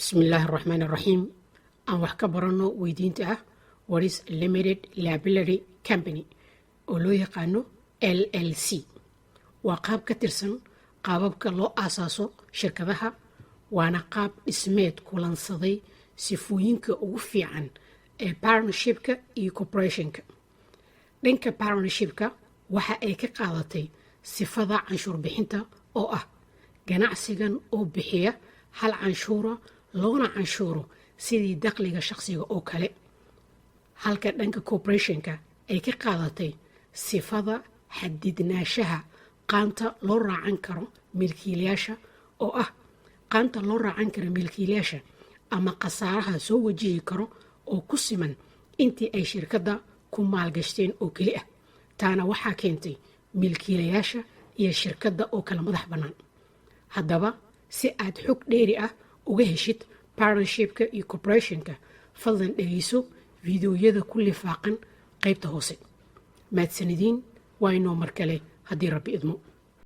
بسم الله الرحمن الرحيم. aan wax ka barano weydiinta ah what is limited liability company oo loo yaqaano LLC. waa qaab ka tirsan qaababka loo aasaaso shirkadaha, waana qaab dhismeed kulansaday sifooyinka ugu fiican ee partnershipka iyo corporationka. dhanka partnershipka waxa ay ka qaadatay sifada canshuur bixinta oo ah ganacsigan oo bixiya hal canshuura loona canshuuro sidii dakhliga shakhsiga oo kale, halka dhanka corporationka ay ka qaadatay sifada xadidnaanshaha qaanta loo raacan karo milkiilayaasha oo ah qaanta loo raacan karo milkiilayaasha ama khasaaraha soo wajihi karo oo ku siman intii ay shirkadda ku maalgashteen oo keli ah. taana waxaa keentay milkiilayaasha iyo shirkadda oo kala madax bannaan. haddaba si aad xog dheeri ah uga heshid partnershipka iyo corporationka, fadlan dhegeyso fiidiyoyada ku lifaaqan qaybta hoose. mahadsanidin, waa inoo mar kale haddii rabbi idmo.